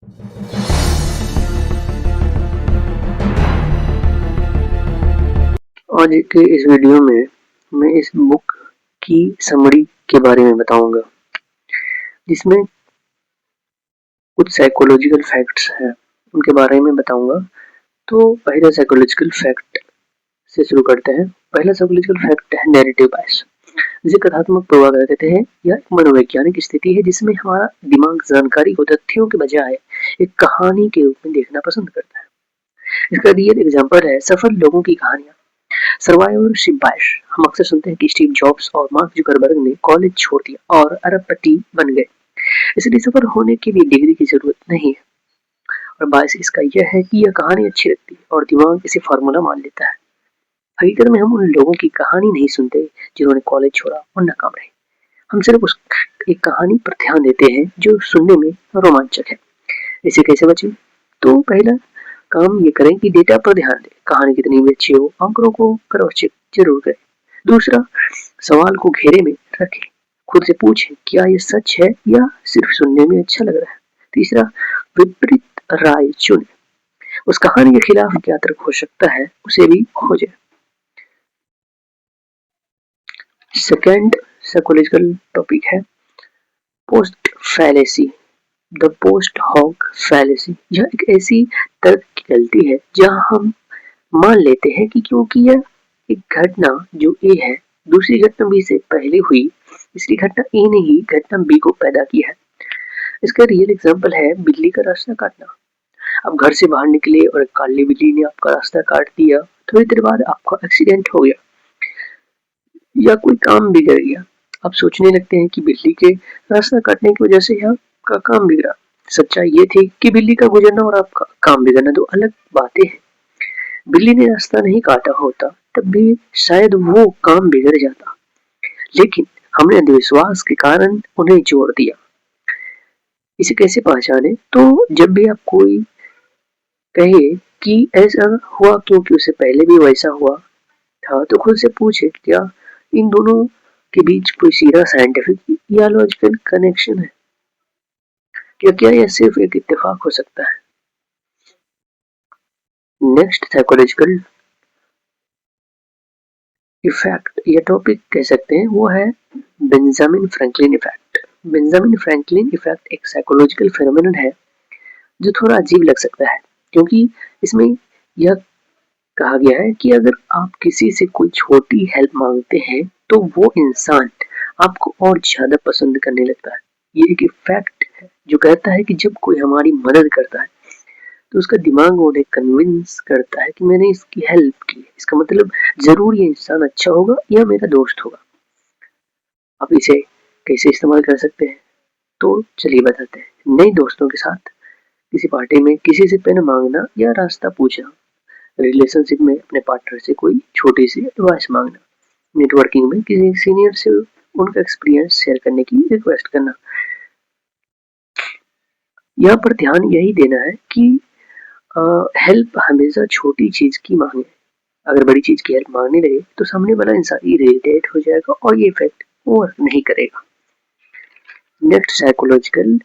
आज के इस वीडियो में मैं इस बुक की समरी के बारे में बताऊंगा, जिसमें कुछ साइकोलॉजिकल फैक्ट्स हैं उनके बारे में बताऊंगा। तो पहला साइकोलॉजिकल फैक्ट से शुरू करते हैं। पहला साइकोलॉजिकल फैक्ट है नैरेटिव बायस, जिसे कथात्मक पूर्वाग्रह कहते हैं। यह एक मनोवैज्ञानिक स्थिति है जिसमें हमारा दिमाग जानकारी को तथ्यों के बजाय एक कहानी के रूप में देखना पसंद करता है। इसका रियल एग्जाम्पल है सफल लोगों की कहानियां। सर्वाइवरशिप बायस, हम अक्सर सुनते हैं कि स्टीव जॉब्स और मार्क जुकरबर्ग ने कॉलेज छोड़ दिया और अरबपति बन गए, इसलिए सफल होने के लिए डिग्री की जरूरत नहीं है। और बायस इसका यह है कि यह कहानी अच्छी लगती है और दिमाग इसे फार्मूला मान लेता है। हकीकत में हम उन लोगों की कहानी नहीं सुनते जिन्होंने कॉलेज छोड़ा और नाकाम रहे। हम सिर्फ उस एक कहानी पर ध्यान देते हैं जो सुनने में रोमांचक है। इसे कैसे बचें? तो पहला काम ये करें कि डेटा पर ध्यान दें। कहानी कितनी भी अच्छी हो, आंकड़ों को क्रॉस चेक जरूर करें। दूसरा, सवाल को घेरे में रखें। खुद से पूछें, क्या ये सच है या सिर्फ सुनने में अच्छा लग रहा है? तीसरा, विपरीत राय चुनें। उस कहानी के खिलाफ क्या तर्क हो सकता है, उसे भी खोजें। सेकेंड साइकोलॉजिकल टॉपिक है post fallacy, the post hoc fallacy. यह एक ऐसी तर्क की गलती है जहां हम मान लेते हैं कि क्योंकि यह एक घटना जो ए है दूसरी घटना बी से पहले हुई, इसलिए घटना ए ने ही घटना बी को पैदा किया है। इसका रियल एग्जांपल है बिल्ली का रास्ता काटना। आप घर से बाहर निकले और एक काली बिल्ली ने आपका रास्ता काट दिया। थोड़ी देर बाद आपका एक्सीडेंट हो गया या कोई काम बिगड़ गया। आप सोचने लगते हैं कि बिल्ली के रास्ता काटने की वजह से आपका काम बिगड़ा। सच्चाई ये थी कि बिल्ली का गुजरना और आपका काम बिगड़ना दो अलग बातें हैं। बिल्ली ने रास्ता नहीं काटा होता तब भी शायद वो काम बिगड़ जाता, लेकिन हमने अंधविश्वास के कारण उन्हें जोड़ दिया। इसे कैसे पहचाने? तो जब भी आप कोई कहे कि ऐसा हुआ क्योंकि उससे पहले भी वैसा हुआ था, तो खुद से पूछे, क्या इन दोनों के बीच कोई सीधा साइंटिफिक या लॉजिकल कनेक्शन है? क्या यह सिर्फ एक इत्तेफाक हो सकता है? नेक्स्ट साइकोलॉजिकल इफेक्ट या टॉपिक कह सकते हैं वो है Benjamin Franklin effect. Benjamin Franklin effect एक साइकोलॉजिकल फेनोमेनन है जो थोड़ा अजीब लग सकता है, क्योंकि इसमें यह कहा गया है कि अगर आप किसी से कोई छोटी हेल्प मांगते हैं तो वो इंसान आपको और ज्यादा पसंद करने लगता है। ये एक इफेक्ट है जो कहता है कि जब कोई हमारी मदद करता है तो उसका दिमाग उन्हें कन्विंस करता है कि मैंने इसकी हेल्प की, इसका मतलब जरूर ये इंसान अच्छा होगा या मेरा दोस्त होगा। आप इसे कैसे इस्तेमाल कर सकते हैं? तो चलिए बताते हैं। नए दोस्तों के साथ किसी पार्टी में किसी से पेन मांगना या रास्ता पूछना, रिलेशनशिप में अपने पार्टनर से कोई छोटी सी एडवाइस मांगना, नेटवर्किंग में किसी सीनियर से उनका एक्सपीरियंस शेयर करने की रिक्वेस्ट करना। यहाँ पर ध्यान यही देना है कि हेल्प हमेशा छोटी चीज की मांगे। अगर बड़ी चीज की हेल्प मांगने लगे तो सामने वाला इंसान इरिटेट हो जाएगा और ये इफेक्ट वर्क नहीं करेगा। नेक्स्ट साइकोलॉजिकल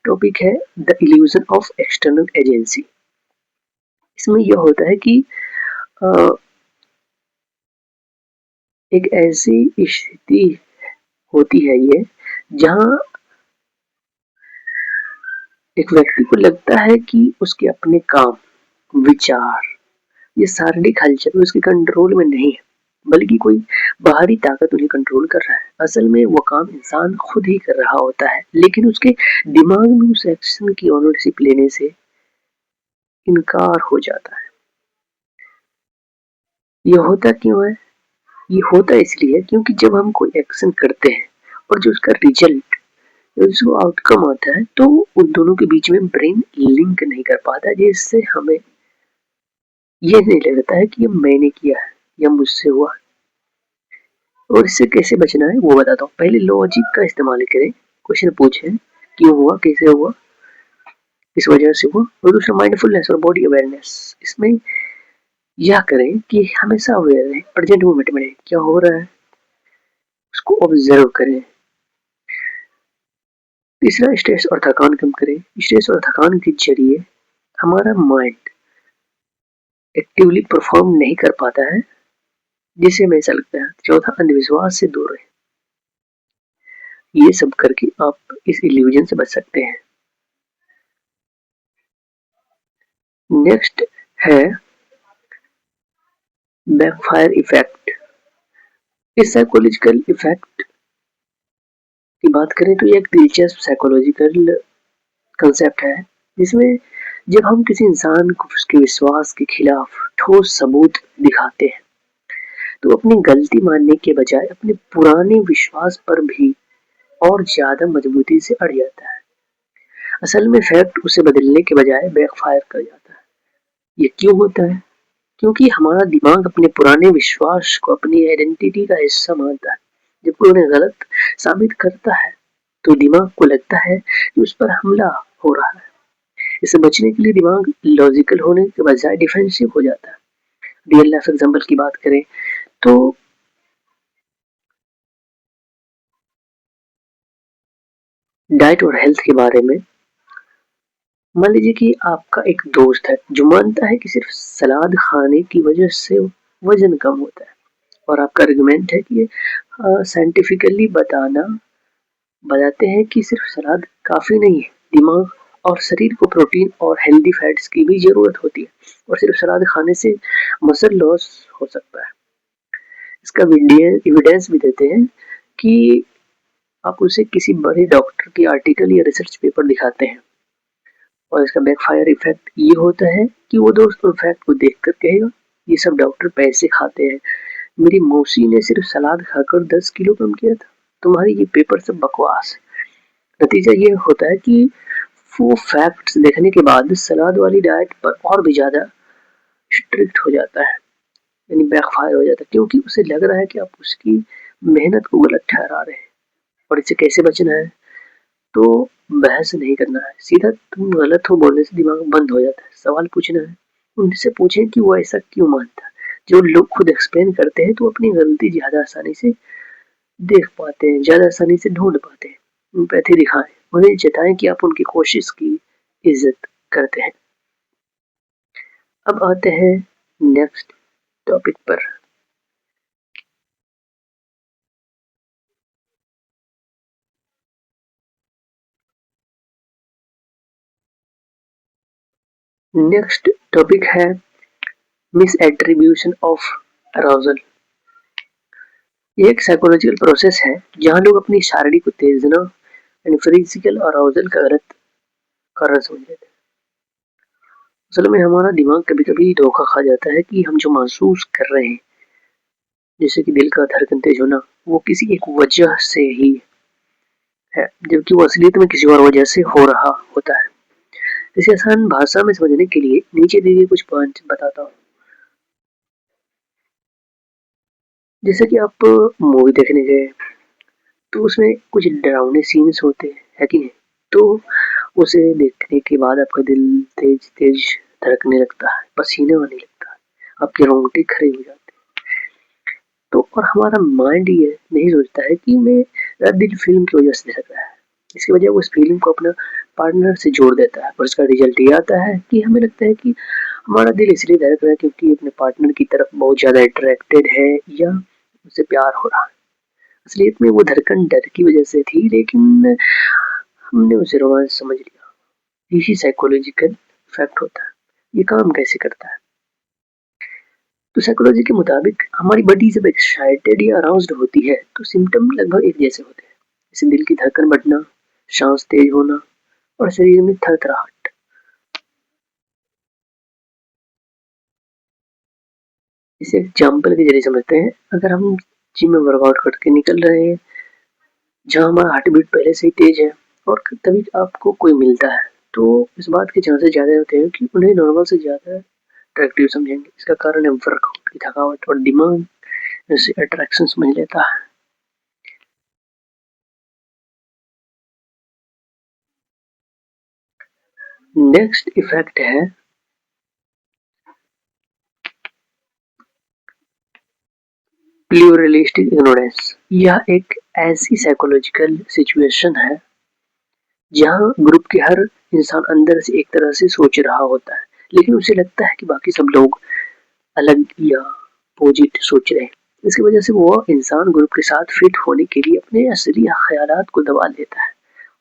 टॉपिक है the illusion of external agency. इसमें यह होता है कि एक ऐसी स्थिति होती है ये जहां एक व्यक्ति को लगता है कि उसके अपने काम, विचार, ये शारीरिक हलचल उसके कंट्रोल में नहीं है, बल्कि कोई बाहरी ताकत उन्हें कंट्रोल कर रहा है। असल में वो काम इंसान खुद ही कर रहा होता है, लेकिन उसके दिमाग में उस एक्शन की ओनरशिप लेने से इनकार हो जाता है। ये होता क्यों है? ये होता इसलिए क्योंकि जब हम कोई एक्शन करते हैं और जो उसका रिजल्ट, जो आउटकम आता है, तो उन दोनों के बीच में ब्रेन लिंक नहीं कर पाता, जिससे हमें ये नहीं लगता है कि ये मैंने किया है या मुझसे हुआ। और इससे कैसे बचना है वो बताता हूँ। पहले लॉजिक का इस्तेमाल करें, क्वेश्चन पूछें, क्यों हुआ, कैसे हुआ, किस वजह से हुआ। और दूसरा माइंडफुलनेस और बॉडी अवेयरनेस। इसमें यह करें कि हमेशा अवेयर रहें, प्रेजेंट मोमेंट में रहें, क्या हो रहा है उसको ऑब्जर्व करें। तीसरा, स्ट्रेस और थकान कम करे। स्ट्रेस और थकान के जरिए हमारा माइंड एक्टिवली परफॉर्म नहीं कर पाता है, जिससे हमें ऐसा लगता है। चौथा, अंधविश्वास से दूर रहे। ये सब करके आप इस इल्यूजन से बच सकते हैं। नेक्स्ट है बैकफायर इफेक्ट। इस साइकोलॉजिकल इफेक्ट की बात करें तो ये एक दिलचस्प साइकोलॉजिकल कंसेप्ट है, जिसमें जब हम किसी इंसान को उसके विश्वास के खिलाफ ठोस सबूत दिखाते हैं, तो अपनी गलती मानने के बजाय अपने पुराने विश्वास पर भी और ज्यादा मजबूती से अड़ जाता है। असल में फैक्ट उसे बदलने के बजाय बैकफायर कर जाता है। ये क्यों होता है? क्योंकि हमारा दिमाग अपने पुराने विश्वास को अपनी आइडेंटिटी का हिस्सा मानता है। जब कोई उन्हें गलत साबित करता है, तो दिमाग को लगता है कि उस पर हमला हो रहा है। इससे बचने के लिए दिमाग लॉजिकल होने के बजाय डिफेंसिव हो जाता है। रियल लाइफ एग्जांपल की बात करें तो डाइट और हेल्थ के बारे में, मान लीजिए कि आपका एक दोस्त है जो मानता है कि सिर्फ सलाद खाने की वजह से वजन कम होता है, और आपका आर्गुमेंट है कि साइंटिफिकली बताते हैं कि सिर्फ सलाद काफी नहीं है। दिमाग और शरीर को प्रोटीन और हेल्दी फैट्स की भी जरूरत होती है, और सिर्फ सलाद खाने से मसल लॉस हो सकता है। इसका एविडेंस भी देते हैं कि आप उसे किसी बड़े डॉक्टर के आर्टिकल या रिसर्च पेपर दिखाते हैं, और इसका बैकफायर इफेक्ट ये होता है कि वो दोस्त उन फैक्ट को देखकर कहेगा, ये सब डॉक्टर पैसे खाते हैं, मेरी मौसी ने सिर्फ सलाद खाकर 10 किलो कम किया था, तुम्हारी ये पेपर सब बकवास। नतीजा ये होता है कि वो फैक्ट्स देखने के बाद सलाद वाली डाइट पर और भी ज्यादा स्ट्रिक्ट हो जाता है, यानी बैकफायर हो जाता है, क्योंकि उसे लग रहा है कि आप उसकी मेहनत को गलत ठहरा रहे हैं। और इससे कैसे बचना है? तो बहस नहीं करना है, सीधा तुम गलत हो बोलने से दिमाग बंद हो जाता है। सवाल पूछना है, उनसे पूछें कि वो ऐसा क्यों मानता है। जो लोग खुद एक्सप्लेन करते हैं तो अपनी गलती ज्यादा आसानी से देख पाते हैं, ज्यादा आसानी से ढूंढ पाते हैं। एम्पैथी दिखाएं, उन्हें जताएं कि आप उनकी कोशिश की इज्जत करते हैं। अब आते हैं नेक्स्ट टॉपिक पर। नेक्स्ट टॉपिक है मिस एट्रीब्यूशन ऑफ अराउजल। ये एक साइकोलॉजिकल प्रोसेस है जहां लोग अपनी शारीरिक उत्तेजना यानी फिजिकल अराउजल का गलत कारण समझ लेते हैं। असल में हमारा दिमाग कभी कभी धोखा खा जाता है कि हम जो महसूस कर रहे हैं, जैसे कि दिल का धड़कन तेज होना, वो किसी एक वजह से ही है, जबकि वो असलियत में किसी और वजह से हो रहा होता है। इसे आसान भाषा में समझने के लिए नीचे दिए गए कुछ पॉइंट बताता हूँ। जैसे कि आप मूवी देखने गए, तो उसमें कुछ डरावने सीन्स होते हैं, है कि नहीं? तो उसे देखने के बाद आपका दिल तेज तेज धड़कने लगता है, पसीना आने लगता है, आपके रोंगटे खड़े हो जाते हैं। तो और हमारा माइंड ये नहीं सोचता है कि मैं रात दिन फिल्म की वजह से धड़क रहा है। इसकी वजह वो उस फीलिंग को अपना पार्टनर से जोड़ देता है, और इसका रिजल्ट ये आता है कि हमें लगता है कि हमारा दिल इसलिए धड़क रहा है क्योंकि अपने पार्टनर की तरफ बहुत ज्यादा अट्रैक्टेड है, या उससे प्यार हो रहा है। असलियत में वो धड़कन डर की वजह से थी, लेकिन हमने उसे रोमांस समझ लिया। यही साइकोलॉजिकल फैक्ट होता है। ये काम कैसे करता है? तो साइकोलॉजी के मुताबिक हमारी बॉडी जब एक्साइटेड या अराउज्ड होती है, तो सिम्टम लगभग एक जैसे होते हैं, जैसे दिल की धड़कन बढ़ना, सांस तेज होना, और शरीर में थरथराहट। इसे एग्जाम्पल के जरिए समझते हैं। अगर हम जिम में वर्कआउट करके निकल रहे हैं, जहाँ हमारा हार्ट बीट पहले से ही तेज है, और तभी आपको कोई मिलता है, तो इस बात के चांसेस ज्यादा होते हैं कि उन्हें नॉर्मल से ज्यादा अट्रैक्टिव समझेंगे। इसका कारण है वर्कआउट की थकावट, और दिमाग इसे अट्रैक्शन समझ लेता है। नेक्स्ट इफेक्ट है प्लूरलिस्टिक इग्नोरेंस। यह एक ऐसी साइकोलॉजिकल सिचुएशन है जहाँ ग्रुप के हर इंसान अंदर से एक तरह से सोच रहा होता है, लेकिन उसे लगता है कि बाकी सब लोग अलग या अपोजिट सोच रहे हैं। इसकी वजह से वो इंसान ग्रुप के साथ फिट होने के लिए अपने असली ख्यालात को दबा देता है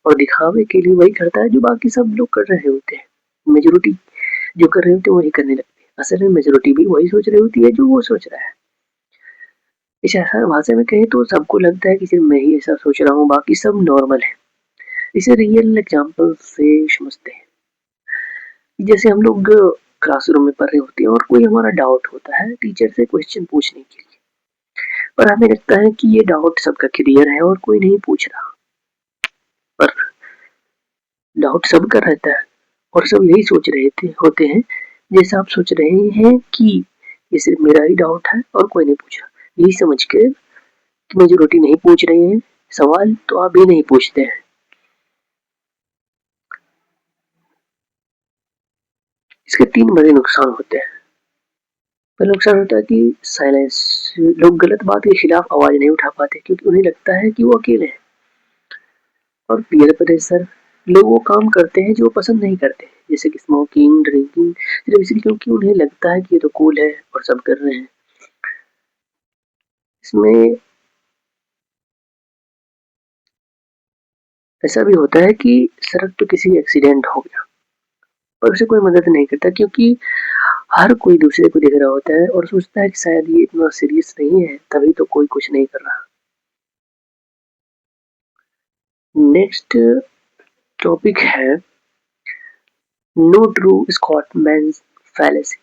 और दिखावे के लिए वही करता है जो बाकी सब लोग कर रहे होते हैं। मेजोरिटी जो कर रहे होते हैं वही करने लगते हैं। असल में मेजोरिटी भी वही सोच रही होती है जो वो सोच रहा है। इस आसान भाषा में कहें तो सबको लगता है कि सिर्फ मैं ही ऐसा सोच रहा हूँ, बाकी सब नॉर्मल है। इसे रियल एग्जांपल से समझते हैं। जैसे हम लोग क्लासरूम में पढ़ रहे होते हैं और कोई हमारा डाउट होता है टीचर से क्वेश्चन पूछने के लिए, पर हमें लगता है कि ये डाउट सबका क्लियर है और कोई नहीं पूछ रहा, पर डाउट सबका रहता है और सब यही सोच रहे थे होते हैं जैसा आप सोच रहे हैं कि ये सिर्फ मेरा ही डाउट है और कोई नहीं पूछ रहा। यही समझ के मेजोरिटी नहीं पूछ रहे हैं सवाल तो आप भी नहीं पूछते हैं। इसके 3 बड़े नुकसान होते हैं। पहला नुकसान होता है कि साइलेंस। लोग गलत बात के खिलाफ आवाज नहीं उठा पाते क्योंकि उन्हें लगता है कि वो अकेले हैं। और पीयर प्रेशर। लोग वो काम करते हैं जो पसंद नहीं करते, जैसे कि स्मोकिंग, ड्रिंकिंग, सिर्फ इसलिए क्योंकि उन्हें लगता है कि ये तो कूल है और सब कर रहे हैं। इसमें ऐसा भी होता है कि सड़क पे किसी एक्सीडेंट हो गया और उसे कोई मदद नहीं करता क्योंकि हर कोई दूसरे को देख रहा होता है और सोचता है कि शायद ये इतना सीरियस नहीं है, तभी तो कोई कुछ नहीं कर रहा। नेक्स्ट टॉपिक है नो ट्रू स्कॉटमैन फैलेसी,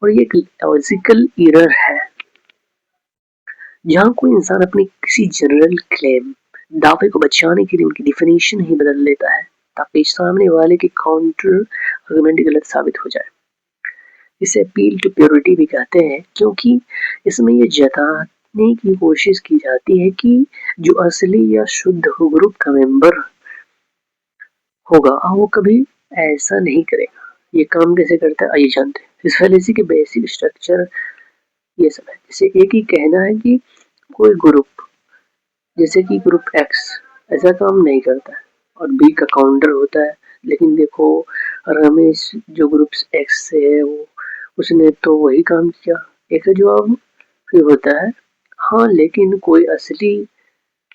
और ये एक लॉजिकल एरर है जहाँ कोई इंसान अपनी किसी जनरल क्लेम दावे को बचाने के लिए उनकी डिफिनेशन ही बदल लेता है ताकि सामने वाले की काउंटर आर्गुमेंट गलत साबित हो जाए। इसे अपील टू प्योरिटी भी कहते हैं क्योंकि इसमें ये जताने की कोशिश की जाती है कि जो असली या शुद्ध ग्रुप का मेंबर होगा वो कभी ऐसा नहीं करेगा। ये काम कैसे करता है आइए जानते हैं। इस फैलेसी के बेसिक स्ट्रक्चर ये सब है। जैसे एक ही कहना है कि कोई ग्रुप, जैसे कि ग्रुप एक्स ऐसा काम नहीं करता है और बी का काउंटर होता है, लेकिन देखो रमेश जो ग्रुप एक्स से है वो उसने तो वही काम किया। एक जवाब फिर होता है हाँ लेकिन कोई असली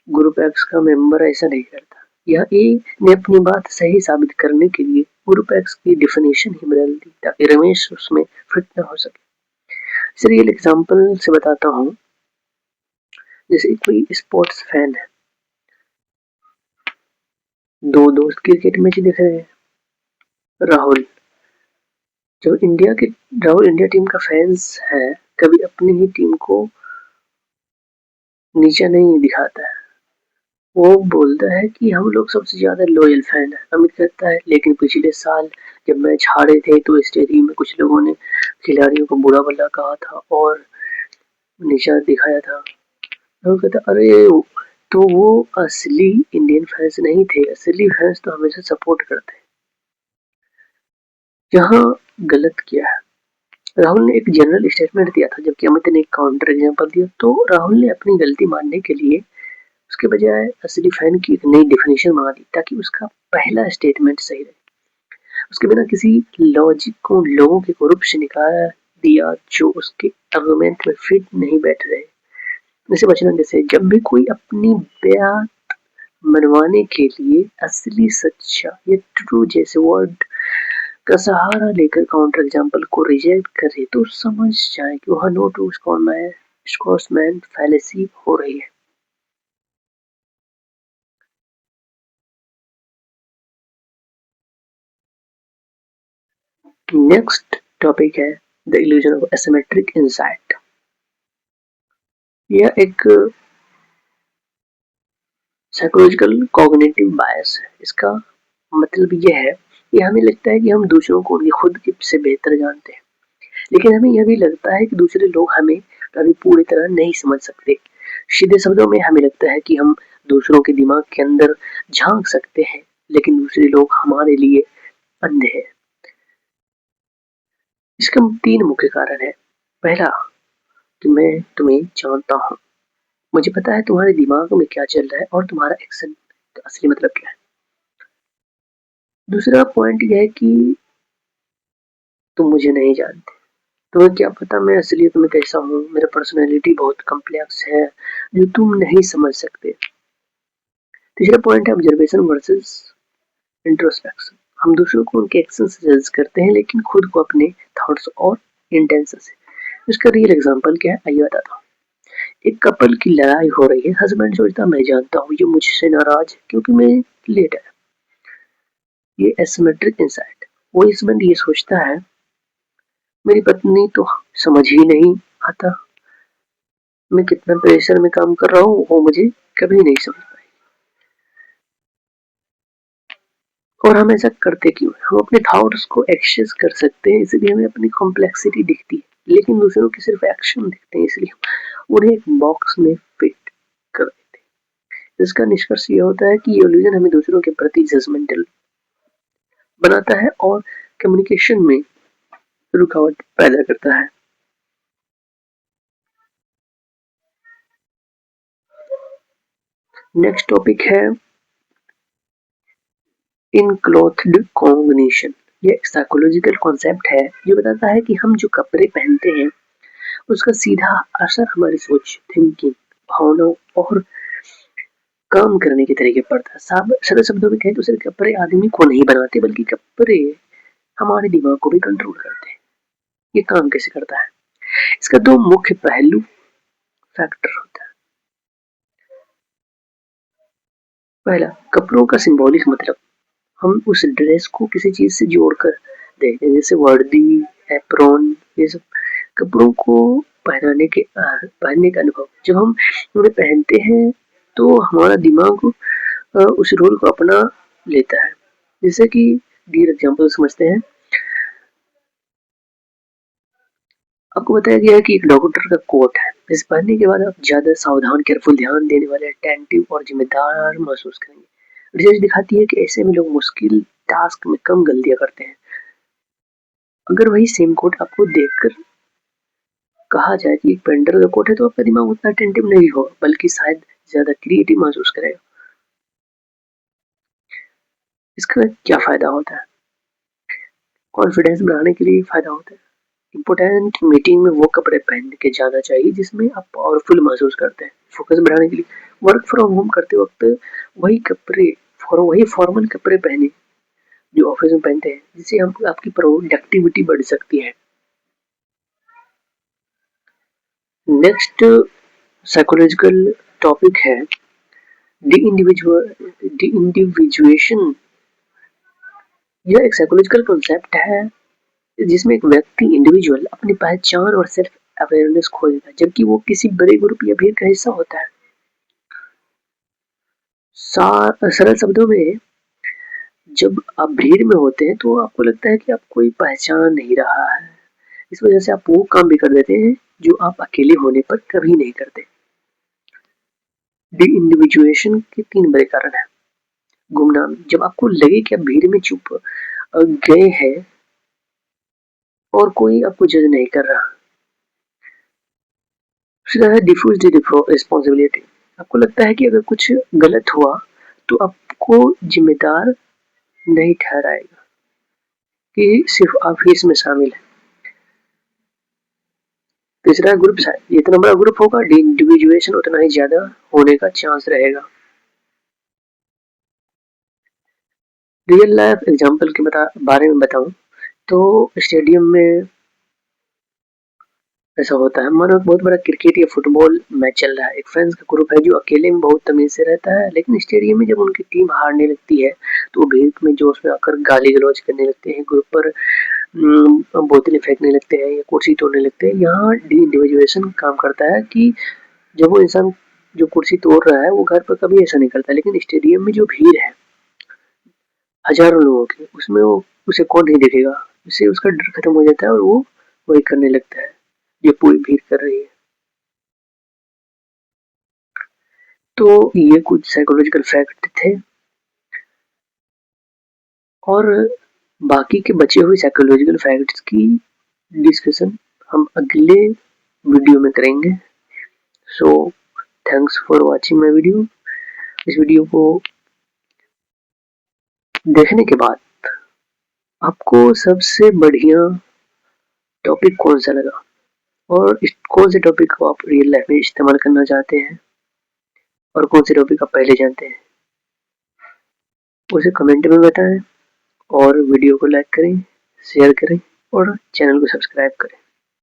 ग्रुप एक्स का मेंबर ऐसा नहीं करता। यह ए ने अपनी बात सही साबित करने के लिए ग्रुप एक्स की डिफिनेशन ही बदल दी ताकि रमेश उसमें फिट न हो सके। इसे रियल एग्जांपल से बताता हूँ। जैसे कोई स्पोर्ट्स फैन है, दो दोस्त क्रिकेट मैच देख रहे हैं। राहुल जो इंडिया के राहुल इंडिया टीम का फैंस है, कभी अपनी ही टीम को नीचा नहीं दिखाता है। वो बोलता है कि हम लोग सबसे ज्यादा लॉयल फैन है। अमित कहता है लेकिन पिछले साल जब मैच हारे थे तो स्टेडियम में कुछ लोगों ने खिलाड़ियों को बुरा भला कहा था और नीचा दिखाया था। राहुल कहता अरे तो वो असली इंडियन फैंस नहीं थे, असली फैंस तो हमेशा सपोर्ट करते हैं। यहाँ गलत किया है। राहुल ने एक जनरल स्टेटमेंट दिया था जबकि अमित ने एक काउंटर एग्जांपल दिया, तो राहुल ने अपनी गलती मानने के लिए उसके बजाय असली फैन की एक नई डेफिनेशन बना दी ताकि उसका पहला स्टेटमेंट सही रहे। उसके बिना किसी लॉजिक को लोगों के ग्रुप से निकाल दिया जो उसके आर्गुमेंट में फिट नहीं बैठ रहे। इसे बचना जैसे जब भी कोई अपनी बात मनवाने के लिए असली सच्चा या ट्रू जैसे वर्ड का सहारा लेकर काउंटर एग्जांपल को रिजेक्ट करे तो समझ जाए कि वह नो टू स्कॉट्समैन फैलेसी हो रही है। नेक्स्ट टॉपिक है the illusion of asymmetric insight. यह एक साइकोलॉजिकल कॉग्निटिव बायस है। इसका मतलब यह है कि हमें लगता है कि हम दूसरों को उनकी खुद की से बेहतर जानते हैं, लेकिन हमें यह भी लगता है कि दूसरे लोग हमें कभी पूरी तरह नहीं समझ सकते। सीधे शब्दों में हमें लगता है कि हम दूसरों के दिमाग के अंदर झांक सकते हैं, लेकिन दूसरे लोग हमारे लिए अंधे हैं। इसका 3 मुख्य कारण है। पहला कि मैं तुम्हें जानता हूँ, मुझे पता है तुम्हारे दिमाग में क्या चल रहा है और तुम्हारा एक्शन का असली मतलब क्या है। दूसरा पॉइंट यह है कि तुम मुझे नहीं जानते, तुम्हें क्या पता मैं असलियत में कैसा हूँ, मेरा पर्सनैलिटी बहुत कम्प्लेक्स है जो तुम नहीं समझ सकते। तीसरा पॉइंट है ऑब्जर्वेशन वर्सेस इंट्रोस्पेक्शन। हम दूसरों को उनके एक्शन से जज करते हैं लेकिन खुद को अपने थॉट्स और इंटेंशन से। इसका रियल एग्जांपल क्या है आइए बताता हूँ। एक कपल की लड़ाई हो रही है, हस्बैंड सोचता मैं जानता हूँ ये मुझसे नाराज क्योंकि मैं लेट है, ये एसिमेट्रिक इंसाइट। वो हस्बैंड ये सोचता है मेरी पत्नी तो समझ ही नहीं आता मैं कितना प्रेशर में काम कर रहा हूँ, वो मुझे कभी नहीं समझ पाई। और हम ऐसा करते क्यों? हम अपने थॉट्स को एक्सेस कर सकते हैं इसलिए हमें अपनी कॉम्प्लेक्सिटी दिखती है, लेकिन दूसरों के सिर्फ एक्शन दिखते हैं इसलिए हम उन्हें एक बॉक्स में फिट कर देते हैं। इसका निष्कर्ष ये होता है कि ये इल्यूजन हमें दूसरों के प्रति जजमेंटल बनाता है और कम्युनिकेशन में रुकावट पैदा करता है। नेक्स्ट टॉपिक है इनक्लोथ्ड कॉम्बिनेशन। ये एक साइकोलॉजिकल कॉन्सेप्ट है जो बताता है कि हम जो कपड़े पहनते हैं उसका सीधा असर हमारी सोच, थिंकिंग, भावनाओं और काम करने के तरीके पड़ता है। सरल शब्दों में कहें तो सिर्फ कपड़े आदमी को नहीं बनाते बल्कि कपड़े हमारे दिमाग को भी कंट्रोल करते हैं। ये काम कैसे करता है? इसका दो मुख्य पहलू फैक्टर होता है। पहला, कपड़ों का सिंबॉलिक मतलब। हम उस ड्रेस को किसी चीज से जोड़कर देखते हैं, जैसे वर्दी, एप्रॉन, ये सब कपड़ों को पहनने का अनुभव। जब हम उन्हें पहनते हैं तो हमारा दिमाग उस रोल को अपना लेता है। जैसे कि डियर एग्जाम्पल समझते हैं, आपको बताया गया है कि एक डॉक्टर का कोट है, इसे पहनने के बाद आप ज्यादा सावधान, केयरफुल, ध्यान देने वाले, अटेंटिव और जिम्मेदार महसूस करेंगे। रिसर्च दिखाती है कि ऐसे में लोग मुश्किल टास्क में कम गलतियां करते हैं। अगर वही सेम कोट आपको देखकर कहा जाए कि एक पेंटर का कोट है तो आपका दिमाग उतना अटेंटिव नहीं होगा बल्कि शायद ज्यादा क्रिएटिव महसूस करेगा। इसका क्या फायदा होता है? कॉन्फिडेंस बढ़ाने के लिए फायदा होता है। इम्पोर्टेंट मीटिंग में वो कपड़े पहन के जाना चाहिए जिसमें आप पावरफुल महसूस करते हैं। फोकस बढ़ाने के लिए वर्क फ्रॉम होम करते वक्त वही फॉर्मल कपड़े पहने जो ऑफिस में पहनते हैं, जिससे हम आपकी प्रोडक्टिविटी बढ़ सकती है। नेक्स्ट साइकोलॉजिकल टॉपिक है डी इंडिविजुएशन। यह एक साइकोलॉजिकल कॉन्सेप्ट है जिसमें एक व्यक्ति इंडिविजुअल अपनी पहचान और सेल्फ अवेयरनेस खो देता है जबकि वो किसी बड़े ग्रुप या भीड़ का हिस्सा होता है। सरल शब्दों में, जब आप भीड़ में होते हैं तो आपको लगता है कि आप कोई पहचान नहीं रहा है, इस वजह से आप वो काम भी कर देते हैं जो आप अकेले होने पर कभी नहीं करते। डी इंडिविजुएशन के तीन बड़े कारण हैं। गुमनाम, जब आपको लगे कि आप भीड़ में चुप गए हैं और कोई आपको जज नहीं कर रहा। दूसरा है डिफ्यूज रिस्पॉन्सिबिलिटी, आपको लगता है कि अगर कुछ गलत हुआ तो आपको जिम्मेदार नहीं ठहराएगा कि सिर्फ आप ही इसमें शामिल है। तीसरा ग्रुप साइज, जितना बड़ा ग्रुप होगा इंडिविजुएशन उतना ही ज्यादा होने का चांस रहेगा। रियल लाइफ एग्जांपल के बारे में बताऊं तो स्टेडियम में ऐसा होता है, मानो एक बहुत बड़ा क्रिकेट या फुटबॉल मैच चल रहा है। एक फैंस का ग्रुप है जो अकेले में बहुत तमीज से रहता है, लेकिन स्टेडियम में जब उनकी टीम हारने लगती है तो वो भीड़ में जोश में आकर गाली गलौज करने लगते हैं, ग्रुप पर बोतलें फेंकने लगते हैं या कुर्सी तोड़ने लगते हैं। यहाँ डी इंडिविजुएशन काम करता है कि जब वो इंसान जो कुर्सी तोड़ रहा है वो घर पर कभी ऐसा नहीं करता, लेकिन स्टेडियम में जो भीड़ है हजारों लोगों की, उसमें वो उसे कौन नहीं देखेगा, उससे उसका डर खत्म हो जाता है और वो वही करने लगता है जो पूरी भीड़ कर रही है। तो ये कुछ साइकोलॉजिकल फैक्ट थे और बाकी के बचे हुए साइकोलॉजिकल फैक्ट्स की डिस्कशन हम अगले वीडियो में करेंगे। So thanks for watching my video. इस वीडियो को देखने के बाद आपको सबसे बढ़िया टॉपिक कौन सा लगा और कौन से टॉपिक को आप रियल लाइफ में इस्तेमाल करना चाहते हैं और कौन से टॉपिक आप पहले जानते हैं, उसे कमेंट में बताएं और वीडियो को लाइक करें, शेयर करें और चैनल को सब्सक्राइब करें।